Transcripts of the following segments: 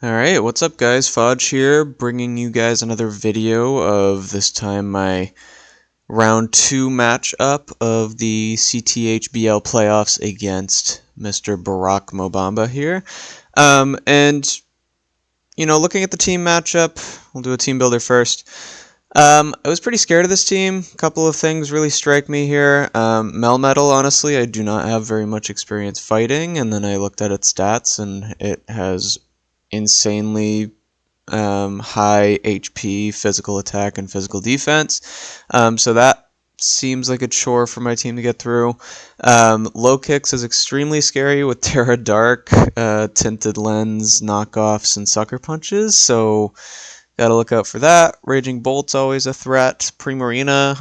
Alright, what's up guys? Fudge here, bringing you guys another video of this time my round 2 matchup of the CTHBL playoffs against Mr. BarackMoBamba here. Looking at the team matchup, we'll do a team builder first. I was pretty scared of this team. A couple of things really strike me here. Melmetal, honestly, I do not have very much experience fighting, and then I looked at its stats, and it has insanely high HP, physical attack, and physical defense. So that seems like a chore for my team to get through. Low kicks is extremely scary with TERA Dark, tinted lens, knockoffs, and sucker punches. So gotta look out for that. Raging Bolt's always a threat. Primarina,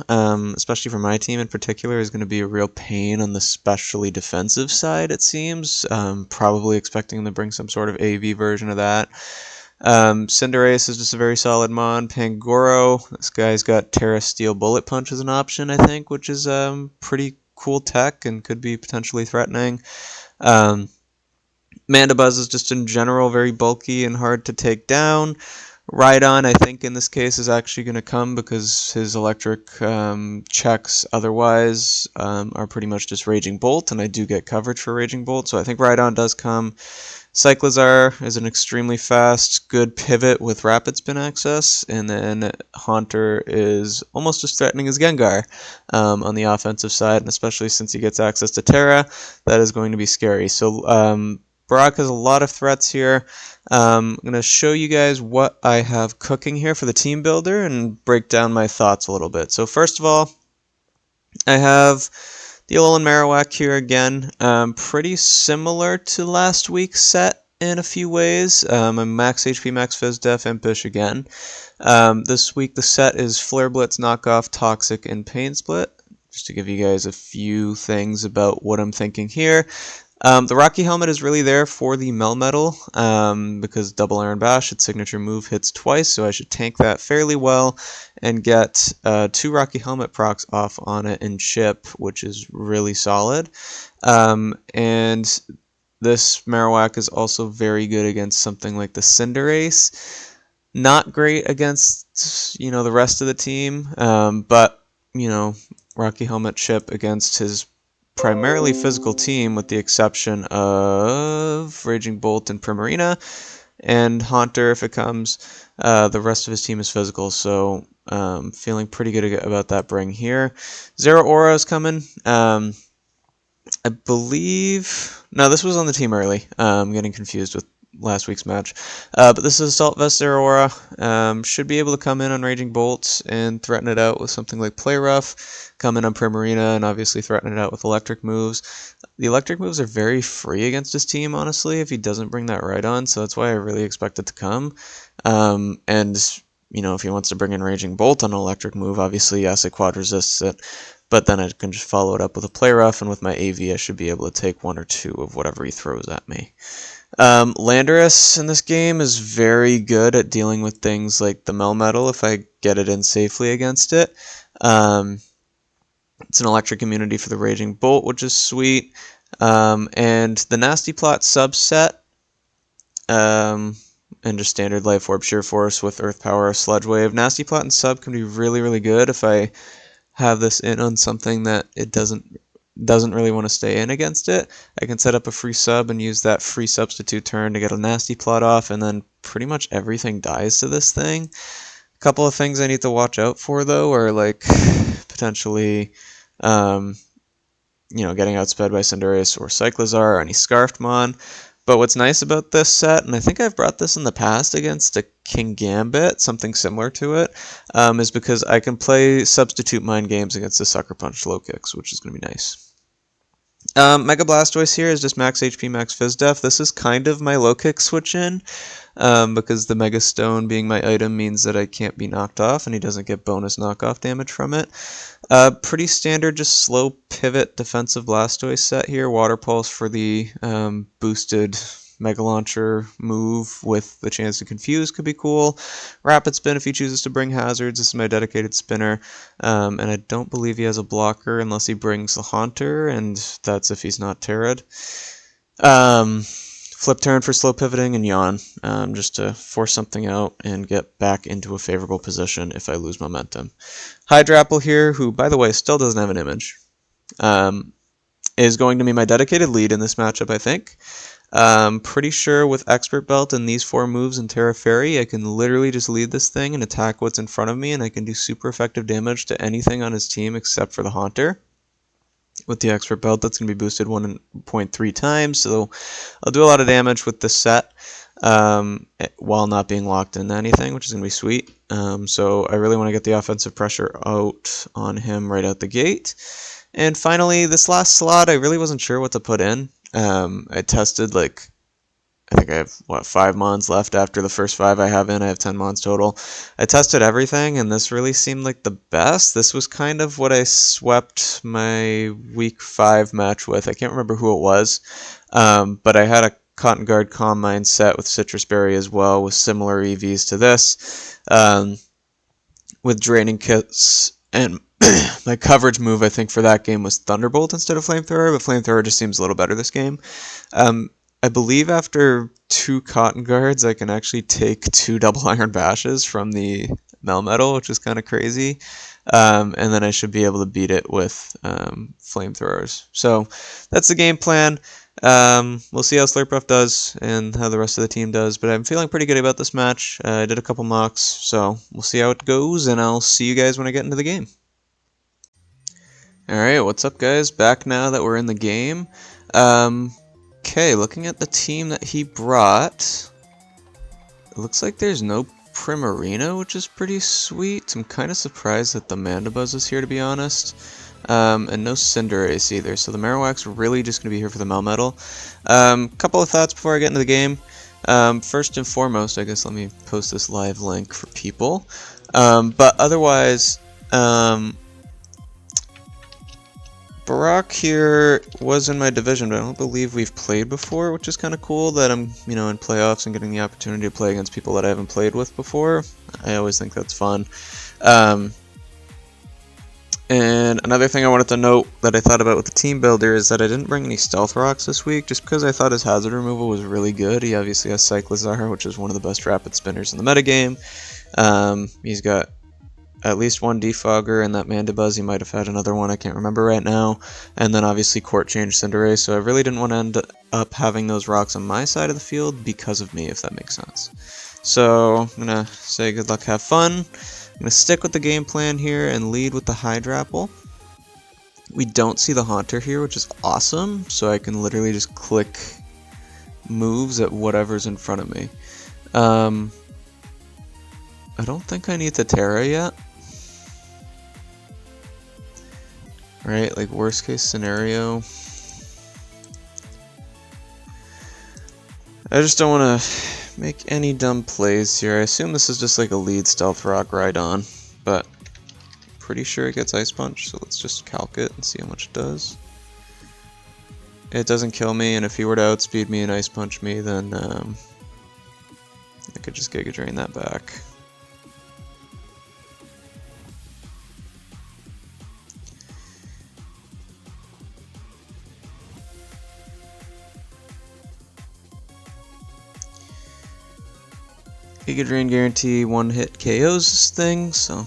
especially for my team in particular, is going to be a real pain on the specially defensive side, it seems. Probably expecting to bring some sort of AV version of that. Cinderace is just a very solid mon. Pangoro, this guy's got TERA Steel Bullet Punch as an option, I think, which is pretty cool tech and could be potentially threatening. Mandibuzz is just in general very bulky and hard to take down. Rhydon, I think, in this case is actually going to come because his electric checks otherwise are pretty much just Raging Bolt, and I do get coverage for Raging Bolt, so I think Rhydon does come. Cyclizar is an extremely fast, good pivot with rapid spin access, and then Haunter is almost as threatening as Gengar on the offensive side, and especially since he gets access to TERA, that is going to be scary. So Barack has a lot of threats here. I'm going to show you guys what I have cooking here for the team builder and break down my thoughts a little bit. So first of all, I have the Alolan Marowak here again. Pretty similar to last week's set in a few ways. I'm max HP, max Phys Def, Impish again. This week the set is Flare Blitz, Knockoff, Toxic, and Pain Split. Just to give you guys a few things about what I'm thinking here. The Rocky Helmet is really there for the Melmetal, because Double Iron Bash, its signature move, hits twice, so I should tank that fairly well and get 2 Rocky Helmet procs off on it in chip, which is really solid. And this Marowak is also very good against something like the Cinderace. Not great against, the rest of the team, but, Rocky Helmet chip against his primarily physical team, with the exception of Raging Bolt and Primarina, and Haunter, if it comes. The rest of his team is physical, so feeling pretty good about that bring here. Zeraora is coming. I believe... No, this was on the team early. I'm getting confused with last week's match. But this is Assault Vest Zeraora. Should be able to come in on Raging Bolts and threaten it out with something like Play Rough. Come in on Primarina and obviously threaten it out with electric moves. The electric moves are very free against his team, honestly, if he doesn't bring that Rhydon, so that's why I really expect it to come. If he wants to bring in Raging Bolt on an electric move, obviously, yes, it quad resists it. But then I can just follow it up with a Play Rough, and with my AV I should be able to take 1 or 2 of whatever he throws at me. Landorus in this game is very good at dealing with things like the Melmetal if I get it in safely against it. It's an electric immunity for the Raging Bolt, which is sweet. And the Nasty Plot subset, and just standard Life Orb, Sheer Force with Earth Power, Sludge Wave. Nasty Plot and sub can be really, really good if I have this in on something that it doesn't really want to stay in against it. I can set up a free sub and use that free substitute turn to get a Nasty Plot off, and then pretty much everything dies to this thing. A couple of things I need to watch out for, though, are like potentially getting outsped by Cinderace or Cyclizar or any Scarfed Mon. But what's nice about this set, and I think I've brought this in the past against a King Gambit, something similar to it, is because I can play substitute mind games against the Sucker Punch low kicks, which is going to be nice. Mega Blastoise here is just max HP, max Phys Def. This is kind of my low kick switch in, because the Mega Stone being my item means that I can't be knocked off, and he doesn't get bonus knockoff damage from it. Pretty standard, just slow pivot defensive Blastoise set here. Water Pulse for the boosted Mega Launcher move with the chance to confuse could be cool. Rapid Spin if he chooses to bring hazards. This is my dedicated spinner. And I don't believe he has a blocker unless he brings the Haunter, and that's if he's not Terra'd. flip turn for slow pivoting and yawn, just to force something out and get back into a favorable position if I lose momentum. HYDRAPPLE here, who, by the way, still doesn't have an image, is going to be my dedicated lead in this matchup, I think. Pretty sure with Expert Belt and these 4 moves in TERA Fairy, I can literally just lead this thing and attack what's in front of me, and I can do super effective damage to anything on his team except for the Haunter. With the Expert Belt, that's going to be boosted 1.3 times, so I'll do a lot of damage with this set while not being locked into anything, which is going to be sweet. So I really want to get the offensive pressure out on him right out the gate. And finally, this last slot, I really wasn't sure what to put in. I tested, like, I think I have, 5 mons left after the first 5 I have in. I have 10 mons total. I tested everything, and this really seemed like the best. This was kind of what I swept my week 5 match with. I can't remember who it was, but I had a Cotton Guard Calm Mind set with Citrus Berry as well, with similar EVs to this, with Draining Kits, and my coverage move, I think, for that game was Thunderbolt instead of Flamethrower, but Flamethrower just seems a little better this game. I believe after 2 Cotton Guards, I can actually take 2 Double Iron Bashes from the Melmetal, which is kind of crazy. And then I should be able to beat it with Flamethrowers. So that's the game plan. We'll see how Slurpuff does and how the rest of the team does, but I'm feeling pretty good about this match. I did a couple mocks, so we'll see how it goes, and I'll see you guys when I get into the game. Alright, what's up, guys? Back now that we're in the game. Okay, looking at the team that he brought, it looks like there's no Primarina, which is pretty sweet. I'm kind of surprised that the Mandibuzz is here, to be honest. And no Cinderace either, so the Marowak's really just going to be here for the Melmetal. Couple of thoughts before I get into the game. First and foremost, I guess let me post this live link for people. But otherwise, Barack here was in my division, but I don't believe we've played before, which is kind of cool that I'm, in playoffs and getting the opportunity to play against people that I haven't played with before. I always think that's fun. And another thing I wanted to note that I thought about with the team builder is that I didn't bring any Stealth Rocks this week, just because I thought his hazard removal was really good. He obviously has Cyclizar, which is one of the best rapid spinners in the metagame. He's got at least 1 Defogger, and that Mandibuzz, he might have had another one, I can't remember right now. And then obviously Court Change Cinderace, so I really didn't want to end up having those rocks on my side of the field because of me, if that makes sense. So I'm going to say good luck, have fun. I'm going to stick with the game plan here and lead with the HYDRAPPLE. We don't see the Haunter here, which is awesome, so I can literally just click moves at whatever's in front of me. I don't think I need the TERA yet. Right, like worst case scenario. I just don't want to make any dumb plays here. I assume this is just like a lead Stealth Rock right on, but pretty sure it gets Ice Punch, so let's just calc it and see how much it does. It doesn't kill me, and if he were to outspeed me and Ice Punch me, then I could just Giga Drain that back. Giga Drain guarantee 1-hit KOs this thing, so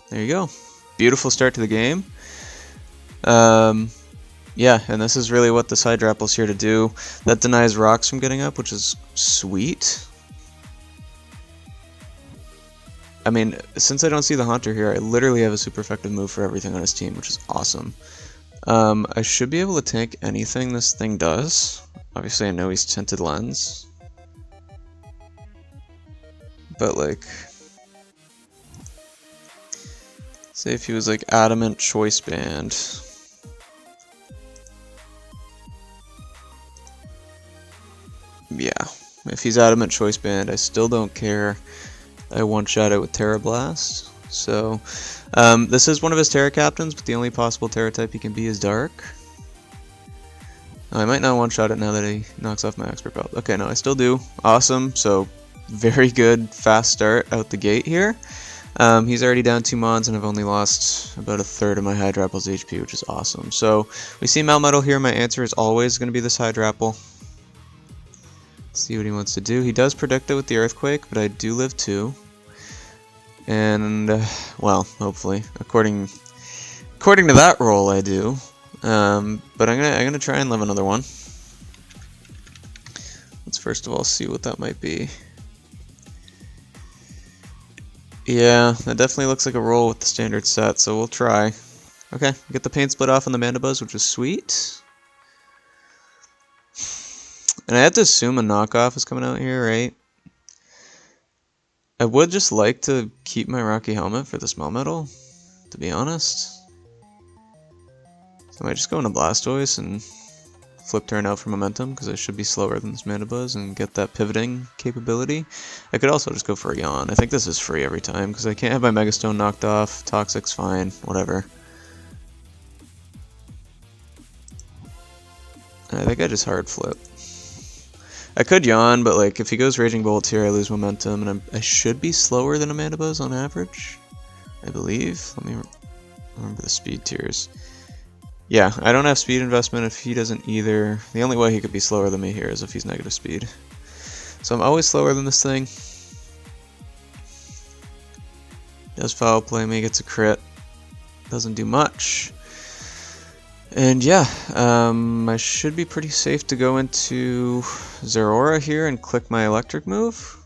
there you go. Beautiful start to the game. Yeah, and this is really what this HYDRAPPLE's here to do. That denies rocks from getting up, which is sweet. I mean, since I don't see the Haunter here, I literally have a super effective move for everything on his team, which is awesome. I should be able to tank anything this thing does. Obviously, I know he's Tinted Lens. But, like, say if he was, like, Adamant Choice Band. Yeah, if he's Adamant Choice Band, I still don't care. I one-shot it with Terra Blast. So, this is one of his Terra Captains, but the only possible Terra type he can be is Dark. I might not one-shot it now that he knocks off my Expert Belt. Okay, no, I still do. Awesome, so very good fast start out the gate here. He's already down 2 mons, and I've only lost about 1/3 of my HYDRAPPLE's HP, which is awesome. So we see Melmetal here. My answer is always going to be this HYDRAPPLE. See what he wants to do. He does predict it with the earthquake, but I do live 2. And, well, hopefully. According to that roll, I do. But I'm gonna try and live another one. Let's first of all see what that might be. Yeah, that definitely looks like a roll with the standard set, so we'll try. Okay, get the paint split off on the Mandibuzz, which is sweet. And I have to assume a knockoff is coming out here, right? I would just like to keep my Rocky Helmet for the Melmetal, to be honest. So I might just go into Blastoise and flip turn out for momentum, because I should be slower than this Mandibuzz and get that pivoting capability. I could also just go for a Yawn. I think this is free every time, because I can't have my Megastone knocked off. Toxic's fine, whatever. I think I just hard flip. I could Yawn, but like if he goes Raging Bolt here, I lose momentum, and I should be slower than a Mandibuzz on average, I believe. Let me remember the speed tiers. Yeah, I don't have speed investment if he doesn't either. The only way he could be slower than me here is if he's negative speed. So I'm always slower than this thing. Does foul play me, gets a crit. Doesn't do much. And yeah, I should be pretty safe to go into Zeraora here and click my electric move.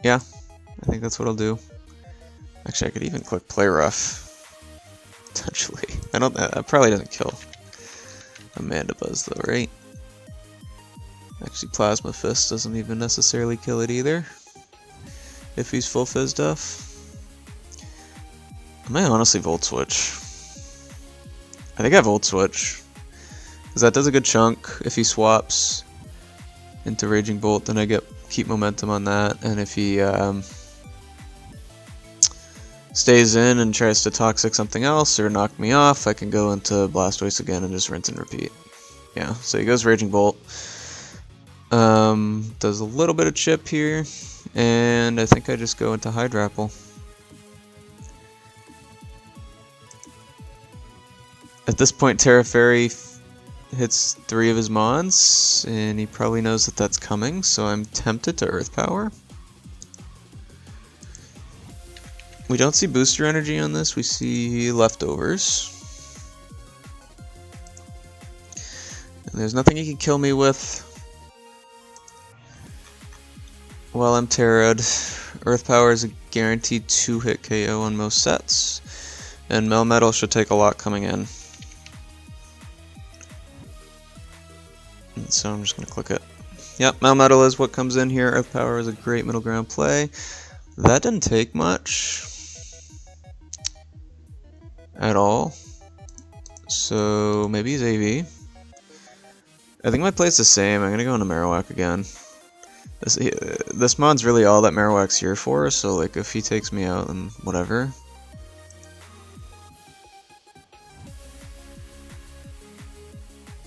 Yeah, I think that's what I'll do. Actually, I could even click Play Rough, potentially. That probably doesn't kill a Mandibuzz though, right? Actually, Plasma Fist doesn't even necessarily kill it either, if he's full fizzed off. I might honestly Volt Switch. I think I Volt Switch, because that does a good chunk. If he swaps into Raging Bolt, then I keep momentum on that, and if he stays in and tries to Toxic something else or knock me off, I can go into Blastoise again and just rinse and repeat. Yeah, so he goes Raging Bolt. Does a little bit of chip here, and I think I just go into HYDRAPPLE. At this point, TERA Fairy hits 3 of his Mons, and he probably knows that that's coming, so I'm tempted to Earth Power. We don't see booster energy on this, we see leftovers. And there's nothing he can kill me with while I'm Terra'd. Earth Power is a guaranteed 2-hit KO on most sets, and Melmetal should take a lot coming in. And so I'm just going to click it. Yep, Melmetal is what comes in here. Earth Power is a great middle ground play. That didn't take much at all, so maybe he's AV. I think my play's the same. I'm gonna go into Marowak again. This mod's really all that Marowak's here for, so like if he takes me out, then whatever.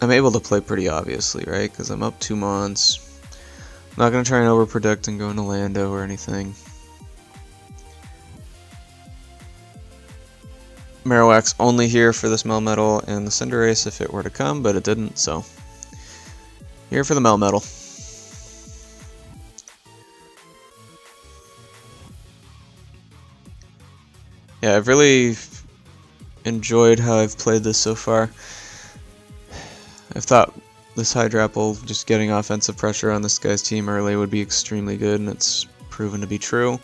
I'm able to play pretty obviously, right? Because I'm up 2 Mons. I'm not gonna try and overpredict and go into Lando or anything. Marowak's only here for this Melmetal and the Cinderace if it were to come, but it didn't, so here for the Melmetal. Yeah, I've really enjoyed how I've played this so far. I've thought this HYDRAPPLE just getting offensive pressure on this guy's team early would be extremely good, and it's proven to be true.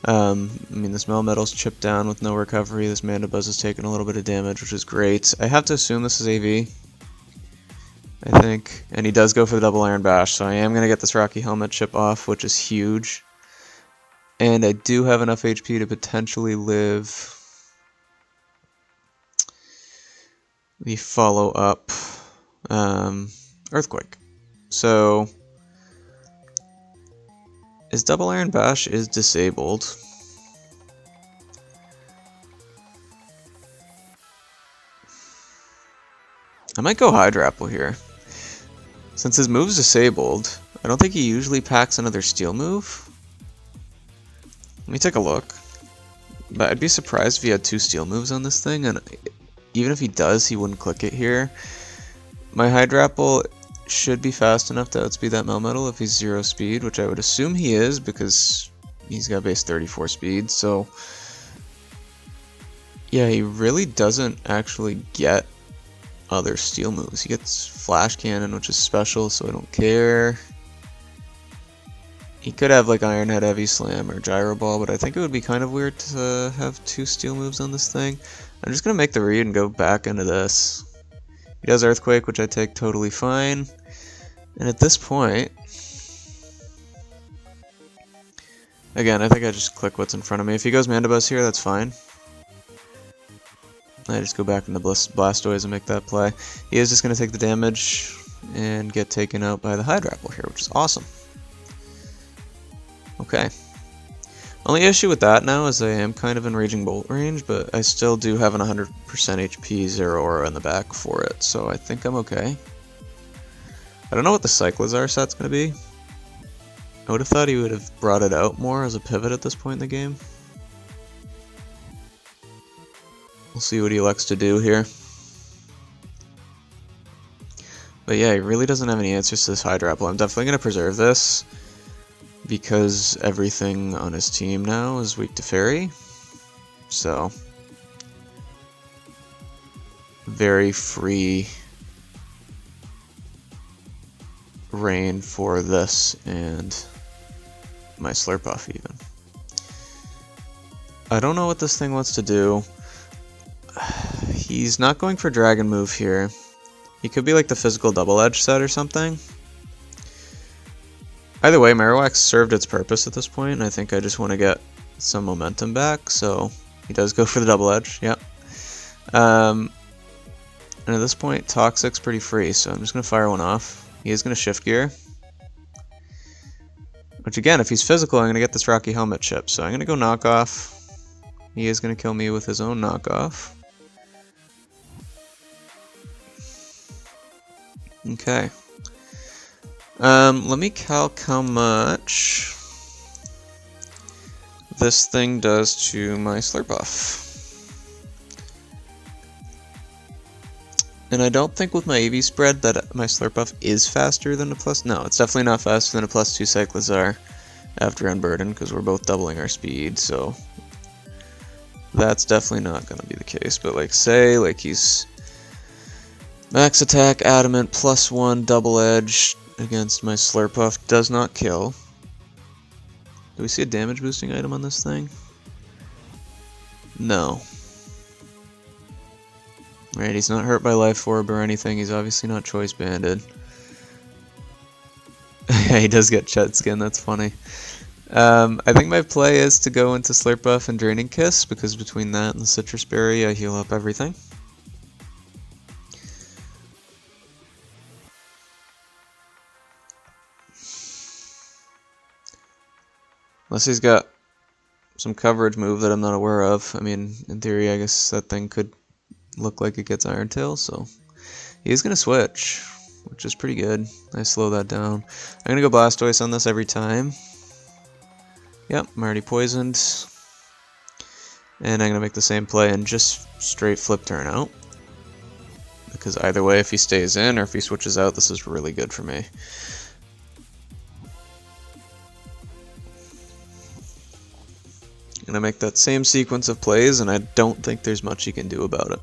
I mean, this Melmetal's chipped down with no recovery. This Mandibuzz has taken a little bit of damage, which is great. I have to assume this is AV, I think. And he does go for the double Iron Bash, so I am going to get this Rocky Helmet chip off, which is huge. And I do have enough HP to potentially live the follow-up Earthquake. So his double Iron Bash is disabled. I might go HYDRAPPLE here. Since his move's disabled, I don't think he usually packs another Steel move. Let me take a look. But I'd be surprised if he had 2 Steel moves on this thing, and even if he does, he wouldn't click it here. My HYDRAPPLE should be fast enough to outspeed that Melmetal if he's 0 speed, which I would assume he is because he's got base 34 speed, so yeah, he really doesn't actually get other steel moves. He gets Flash Cannon, which is special, so I don't care. He could have like Iron Head, Heavy Slam, or Gyro Ball, but I think it would be kind of weird to have 2 steel moves on this thing. I'm just going to make the read and go back into this. He does Earthquake, which I take totally fine. And at this point, again, I think I just click what's in front of me. If he goes Mandibuzz here, that's fine. I just go back into Blastoise and make that play. He is just going to take the damage and get taken out by the HYDRAPPLE here, which is awesome. Okay. Only issue with that now is I am kind of in Raging Bolt range, but I still do have an 100% HP Zeraora in the back for it, so I think I'm okay. I don't know what the Cyclizar set's going to be. I would have thought he would have brought it out more as a pivot at this point in the game. We'll see what he elects to do here. But yeah, he really doesn't have any answers to this HYDRAPPLE. I'm definitely going to preserve this, because everything on his team now is weak to Fairy. So, very free reign for this and my Slurpuff even. I don't know what this thing wants to do. He's not going for Dragon Move here. He could be like the physical Double Edge set or something. Either way, Marowak served its purpose at this point, and I think I just want to get some momentum back, so he does go for the Double Edge, yep. And at this point, Toxic's pretty free, so I'm just going to fire one off. He is going to Shift Gear. Which again, if he's physical, I'm going to get this Rocky Helmet chip, so I'm going to go Knockoff. He is going to kill me with his own Knockoff. Okay. Let me calc how much this thing does to my Slurpuff. And I don't think with my AV spread that my Slurpuff is faster than a plus... No, it's definitely not faster than a +2 Cyclizar after Unburden, because we're both doubling our speed, so... That's definitely not going to be the case, but like, say, like he's... Max attack, adamant, +1, double edge against my Slurpuff, does not kill. Do we see a damage boosting item on this thing? No. Right, he's not hurt by Life Orb or anything, he's obviously not choice banded. Yeah, he does get Chet Skin, that's funny. I think my play is to go into Slurpuff and Draining Kiss, because between that and the Citrus Berry, I heal up everything. Unless he's got some coverage move that I'm not aware of. I mean, in theory, I guess that thing could look like it gets Iron Tail, so... He's gonna switch, which is pretty good. I slow that down. I'm gonna go Blastoise on this every time. Yep, I'm already poisoned. And I'm gonna make the same play and just straight flip turn out. Because either way, if he stays in or if he switches out, this is really good for me. Gonna make that same sequence of plays, and I don't think there's much he can do about it.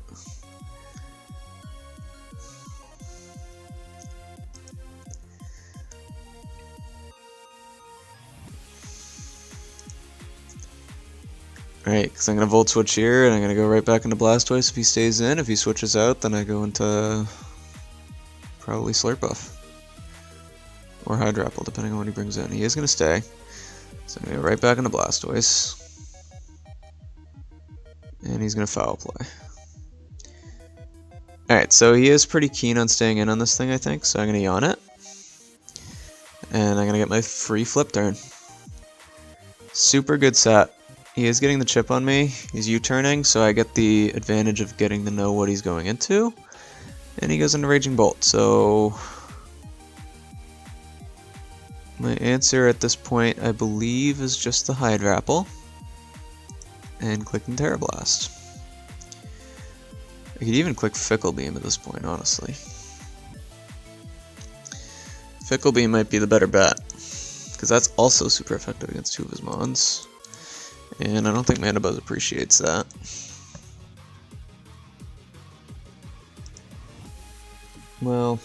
Alright, because I'm gonna Volt Switch here, and I'm gonna go right back into Blastoise if he stays in. If he switches out, then I go into probably Slurpuff. Or HYDRAPPLE, depending on what he brings in. He is gonna stay. So I'm gonna go right back into Blastoise. And he's going to Foul Play. Alright, so he is pretty keen on staying in on this thing, I think, so I'm going to yawn it. And I'm going to get my free flip turn. Super good set. He is getting the chip on me. He's U-turning, so I get the advantage of getting to know what he's going into. And he goes into Raging Bolt, so... My answer at this point, I believe, is just the HYDRAPPLE. And clicking TERA Blast. I could even click Fickle Beam at this point, honestly. Fickle Beam might be the better bet, because that's also super effective against 2 of his mons. And I don't think Mana Buzz appreciates that. Well,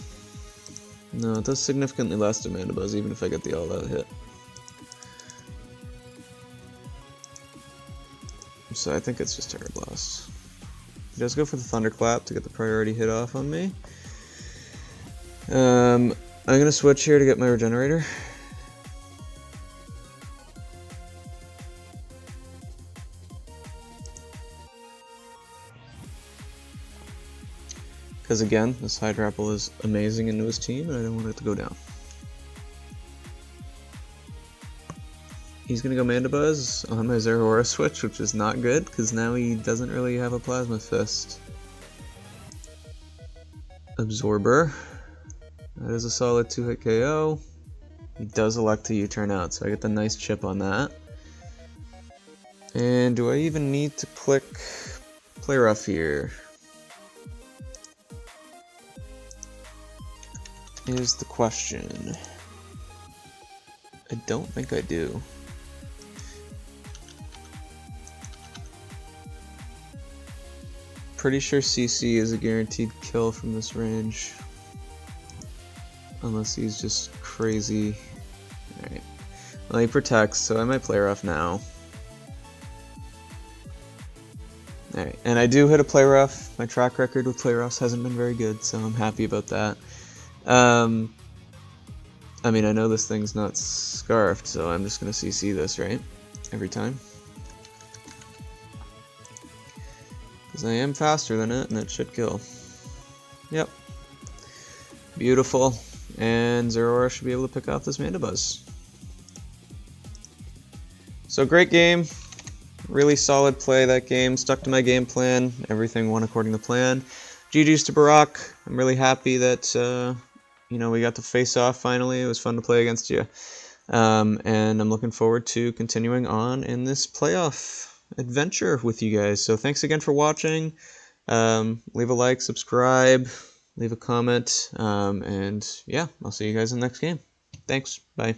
no, it does significantly less to Mana Buzz, even if I get the all-out hit. So I think it's just Terra Blast. He does go for the Thunderclap to get the priority hit off on me. I'm gonna switch here to get my Regenerator. Because again, this HYDRAPPLE is amazing into his team, and I don't want it to go down. He's gonna go Mana Buzz on my Zeraora switch, which is not good, because now he doesn't really have a Plasma Fist. Absorber. That is a solid 2-hit KO. He does elect to U-turn out, so I get the nice chip on that. And do I even need to click Play Rough here? Is the question. I don't think I do. Pretty sure CC is a guaranteed kill from this range. Unless he's just crazy. Alright. Well, he protects, so I might play rough now. Alright, and I do hit a play rough. My track record with play roughs hasn't been very good, so I'm happy about that. I mean, I know this thing's not scarfed, so I'm just gonna CC this, right? Every time. Because I am faster than it, and it should kill. Yep. Beautiful. And Zeraora should be able to pick off this Mana Buzz. So great game. Really solid play that game. Stuck to my game plan. Everything went according to plan. GG's to Barack. I'm really happy that you know, we got to face off finally. It was fun to play against you. And I'm looking forward to continuing on in this playoff adventure with you guys. So thanks again for watching. Leave a like, subscribe, leave a comment, and yeah, I'll see you guys in the next game. Thanks. Bye.